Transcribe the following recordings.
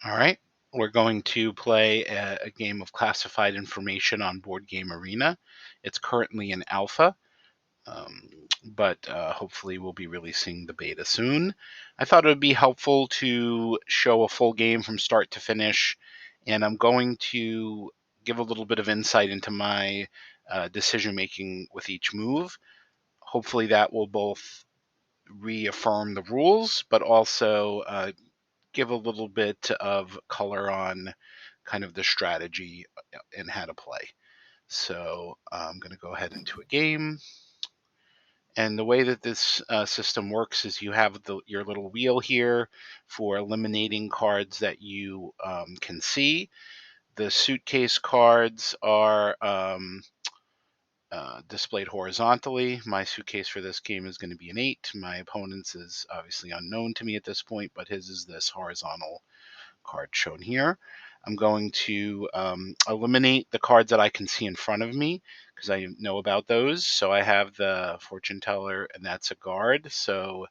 All right. We're going to play a game of classified information on Board Game Arena. It's currently in alpha, um, but hopefully we'll be releasing the beta soon. I thought it would be helpful to show a full game from start to finish, and I'm going to give a little bit of insight into my decision making with each move. Hopefully that will both reaffirm the rules, but also give a little bit of color on kind of the strategy and how to play. So I'm going to go ahead into a game. And the way that this system works is you have your little wheel here for eliminating cards that you can see. The suitcase cards are displayed horizontally. My suitcase for this game is going to be an 8. My opponent's is obviously unknown to me at this point, but his is this horizontal card shown here. I'm going to eliminate the cards that I can see in front of me because I know about those. So I have the fortune teller, and that's a guard. So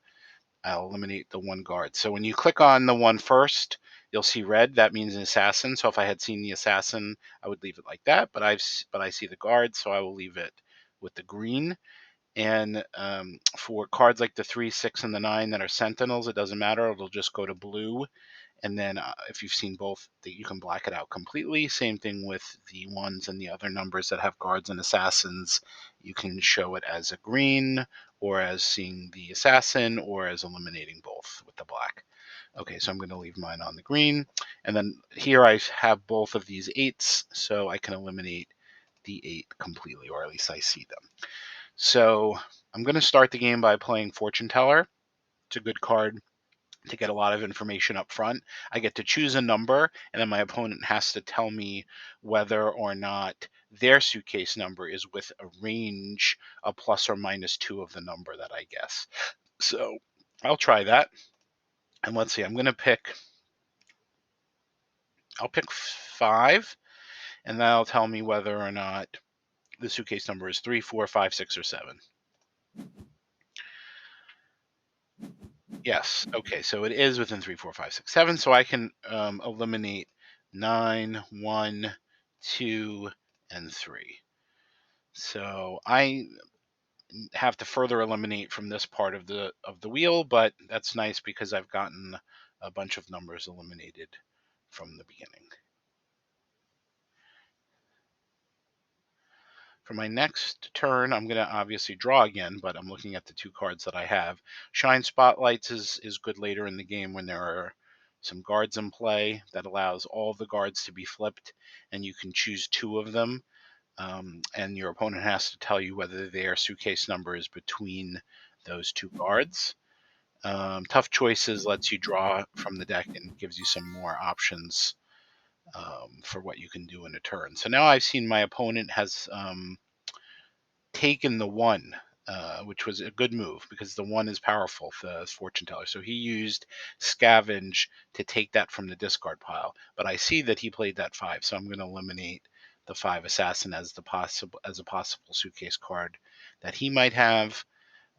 I'll eliminate the one guard. So when you click on the one first, you'll see red. That means an assassin. So if I had seen the assassin, I would leave it like that. But I see the guard, so I will leave it with the green. And for cards like the 3, 6, and the 9 that are sentinels, it doesn't matter. It'll just go to blue. And then if you've seen both, you can black it out completely. Same thing with the ones and the other numbers that have guards and assassins. You can show it as a green, or as seeing the assassin, or as eliminating both with the black. Okay, so I'm going to leave mine on the green. And then here I have both of these 8s, so I can eliminate the 8 completely, or at least I see them. So I'm going to start the game by playing Fortune Teller. It's a good card to get a lot of information up front. I get to choose a number, and then my opponent has to tell me whether or not their suitcase number is with a range of plus or minus 2 of the number that I guess. So I'll try that. And let's see, I'll pick 5, and that'll tell me whether or not the suitcase number is 3, 4, 5, 6, or 7. Yes. Okay. So it is within 3, 4, 5, 6, 7. So I can eliminate 9, 1, 2, and 3. So I have to further eliminate from this part of the wheel, but that's nice because I've gotten a bunch of numbers eliminated from the beginning. For my next turn, I'm going to obviously draw again, but I'm looking at the 2 cards that I have. Shine Spotlights is good later in the game when there are some guards in play. That allows all the guards to be flipped, and you can choose 2 of them. And your opponent has to tell you whether their suitcase number is between those 2 guards. Tough Choices lets you draw from the deck and gives you some more options for what you can do in a turn. So now I've seen my opponent has taken the 1, which was a good move because the 1 is powerful for the fortune teller. So he used Scavenge to take that from the discard pile. But I see that he played that 5, so I'm going to eliminate the 5 assassin as a possible suitcase card that he might have.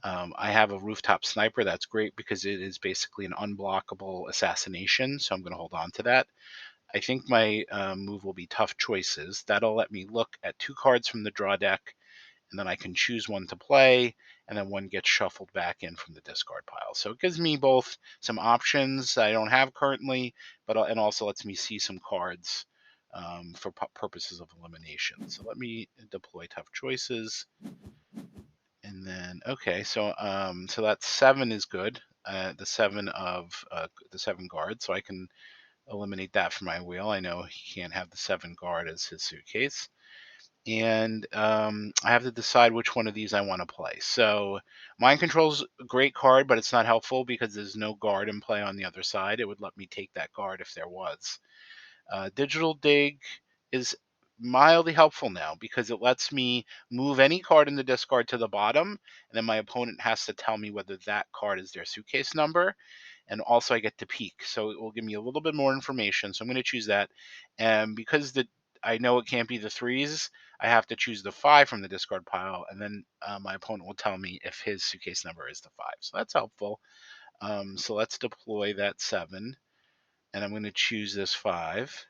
I have a rooftop sniper. That's great because it is basically an unblockable assassination. So I'm going to hold on to that. I think my move will be Tough Choices. That'll let me look at 2 cards from the draw deck, and then I can choose one to play, and then one gets shuffled back in from the discard pile. So it gives me both some options I don't have currently, but and also lets me see some cards for purposes of elimination. So let me deploy Tough Choices, and then okay, so that 7 is good. The 7 of the 7 guard, so I can eliminate that from my wheel. I know he can't have the 7 guard as his suitcase. And I have to decide which one of these I want to play. So Mind Control's a great card, but it's not helpful because there's no guard in play on the other side. It would let me take that guard if there was. Digital Dig is mildly helpful now because it lets me move any card in the discard to the bottom, and then my opponent has to tell me whether that card is their suitcase number. And also I get to peek, so it will give me a little bit more information. So I'm going to choose that, and because I know it can't be the 3s, I have to choose the 5 from the discard pile, and then my opponent will tell me if his suitcase number is the 5. So that's helpful. So let's deploy that 7, and I'm going to choose this 5.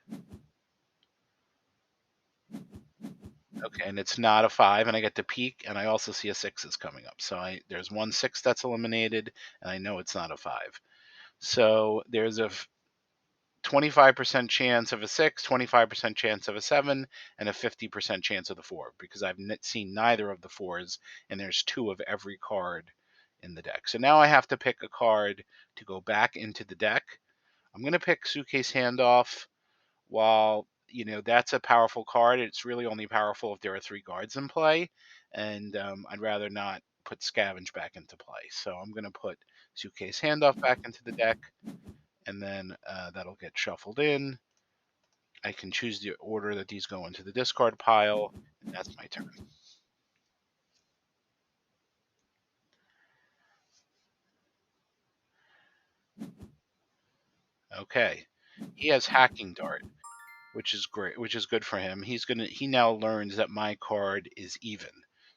Okay, and it's not a 5, and I get to peek, and I also see a 6 is coming up. So there's one 6 that's eliminated, and I know it's not a 5. So there's a 25% chance of a 6, 25% chance of a 7, and a 50% chance of the 4, because I've seen neither of the 4s, and there's 2 of every card in the deck. So now I have to pick a card to go back into the deck. I'm going to pick Suitcase Handoff. While, that's a powerful card, it's really only powerful if there are 3 guards in play, and I'd rather not put Scavenge back into play. So I'm going to put Suitcase Handoff back into the deck, and then that'll get shuffled in. I can choose the order that these go into the discard pile, and that's my turn. Okay. He has Hacking Dart, which is great, which is good for him. He now learns that my card is even,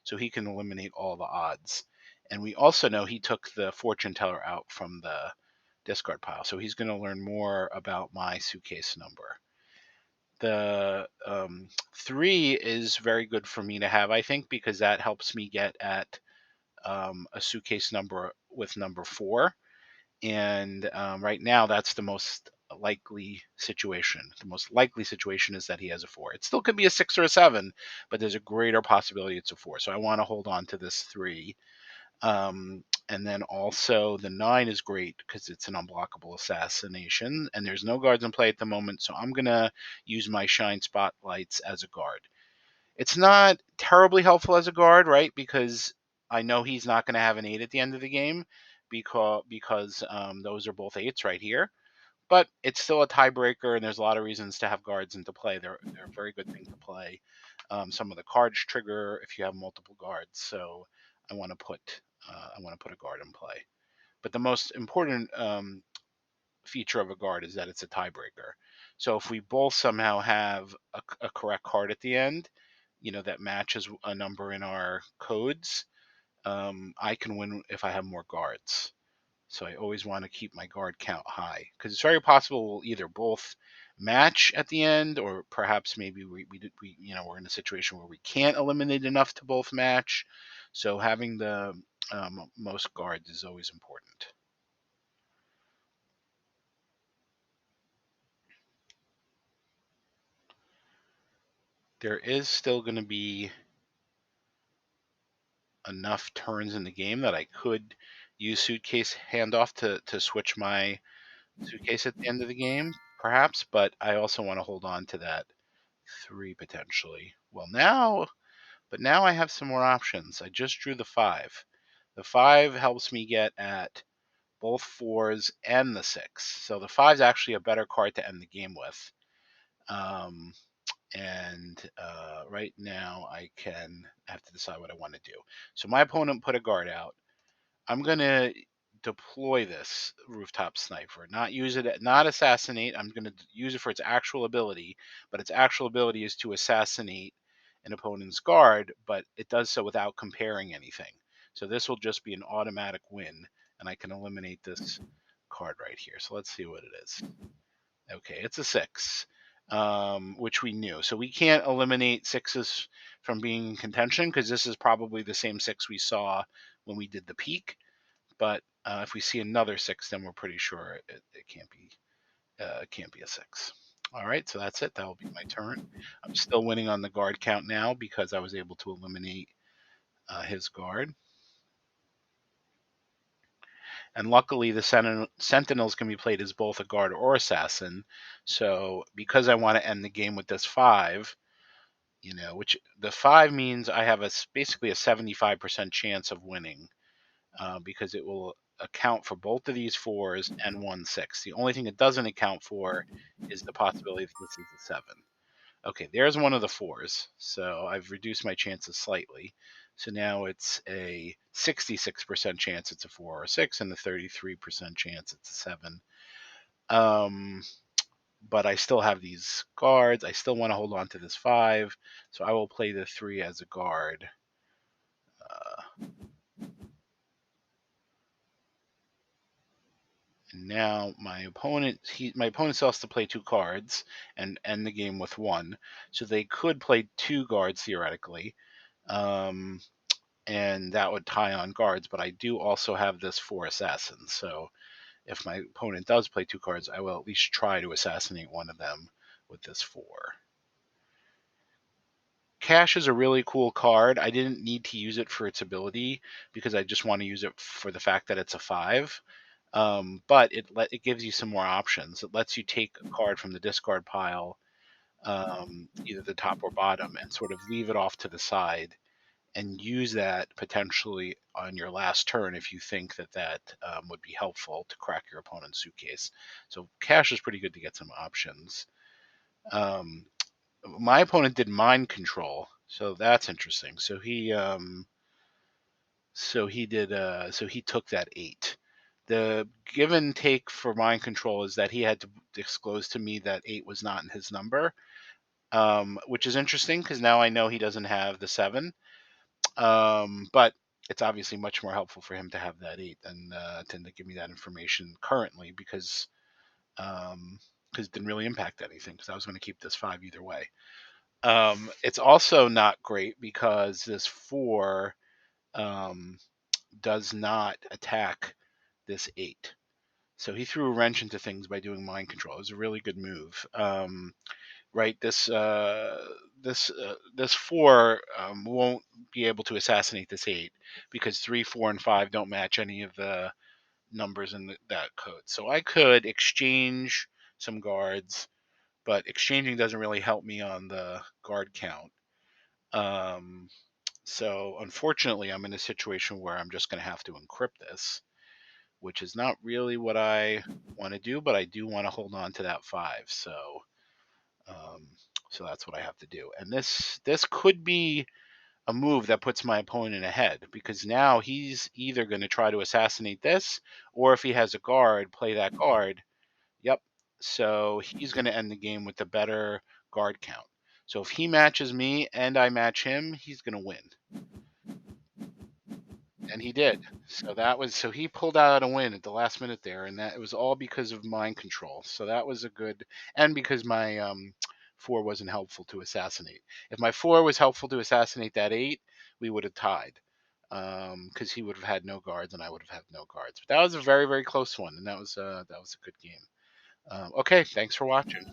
so he can eliminate all the odds. And we also know he took the Fortune Teller out from the discard pile, so he's going to learn more about my suitcase number. The 3 is very good for me to have, I think, because that helps me get at a suitcase number with number 4. And right now, that's the most likely situation. The most likely situation is that he has a 4. It still could be a 6 or a 7, but there's a greater possibility it's a 4. So I want to hold on to this 3. And then also the 9 is great because it's an unblockable assassination, and there's no guards in play at the moment. So I'm going to use my Shine Spotlights as a guard. It's not terribly helpful as a guard, right? Because I know he's not going to have an 8 at the end of the game because those are both 8s right here. But it's still a tiebreaker, and there's a lot of reasons to have guards into play. They're a very good thing to play. Some of the cards trigger if you have multiple guards, so I want to put a guard in play. But the most important feature of a guard is that it's a tiebreaker. So if we both somehow have a correct card at the end, that matches a number in our codes, I can win if I have more guards. So I always want to keep my guard count high because it's very possible we'll either both match at the end, or perhaps maybe we're in a situation where we can't eliminate enough to both match. So having the most guards is always important. There is still going to be enough turns in the game that I could use Suitcase Handoff to switch my suitcase at the end of the game, perhaps, but I also want to hold on to that 3 potentially. Now I have some more options. I just drew the 5. The 5 helps me get at both 4s and the 6. So the 5 is actually a better card to end the game with. Um, and right now I have to decide what I want to do. So my opponent put a guard out. I'm gonna deploy this Rooftop Sniper, not assassinate. I'm gonna use it for its actual ability, but its actual ability is to assassinate an opponent's guard, but it does so without comparing anything. So this will just be an automatic win, and I can eliminate this card right here. So let's see what it is. Okay, it's a 6, which we knew. So we can't eliminate 6s from being in contention because this is probably the same 6 we saw when we did the peak. But if we see another 6, then we're pretty sure it can't be a 6. All right, so that's it. That will be my turn. I'm still winning on the guard count now because I was able to eliminate his guard. And luckily, the Sentinels can be played as both a guard or assassin. So because I want to end the game with this 5, which the 5 means I have basically a 75% chance of winning. Because it will account for both of these 4s and 1 6. The only thing it doesn't account for is the possibility that this is a 7. Okay, there's one of the 4s. So I've reduced my chances slightly. So now it's a 66% chance it's a 4 or a 6, and a 33% chance it's a 7. But I still have these guards. I still want to hold on to this 5. So I will play the 3 as a guard. Now my opponent still has to play 2 cards and end the game with 1. So they could play 2 guards theoretically. Um, and that would tie on guards, but I do also have this 4 assassins. So if my opponent does play 2 cards, I will at least try to assassinate one of them with this 4. Cash is a really cool card. I didn't need to use it for its ability because I just want to use it for the fact that it's a 5. But it gives you some more options. It lets you take a card from the discard pile, either the top or bottom, and sort of leave it off to the side and use that potentially on your last turn if you think that would be helpful to crack your opponent's suitcase. So cash is pretty good to get some options. Um, my opponent did mind control, so that's interesting. So he took that 8. The give and take for mind control is that he had to disclose to me that 8 was not in his number, which is interesting because now I know he doesn't have the 7. But it's obviously much more helpful for him to have that 8 than to give me that information currently because it didn't really impact anything because I was going to keep this 5 either way. It's also not great because this 4 um, does not attack this 8. So he threw a wrench into things by doing mind control. It was a really good move. Right, this 4 won't be able to assassinate this 8 because 3, 4, and 5 don't match any of the numbers in that code. So I could exchange some guards, but exchanging doesn't really help me on the guard count. Um, so unfortunately, I'm in a situation where I'm just going to have to encrypt this, which is not really what I want to do, but I do want to hold on to that 5. Um, so that's what I have to do. And this could be a move that puts my opponent ahead because now he's either going to try to assassinate this, or if he has a guard, play that guard. Yep. So he's going to end the game with the better guard count. So if he matches me and I match him, he's going to win. And he did. So he pulled out a win at the last minute there, and that it was all because of mind control. So that was a good, and because my 4 wasn't helpful to assassinate. If my 4 was helpful to assassinate that 8, we would have tied. Because he would have had no guards and I would have had no guards. But that was a very, very close one, and that was a good game. Okay, thanks for watching.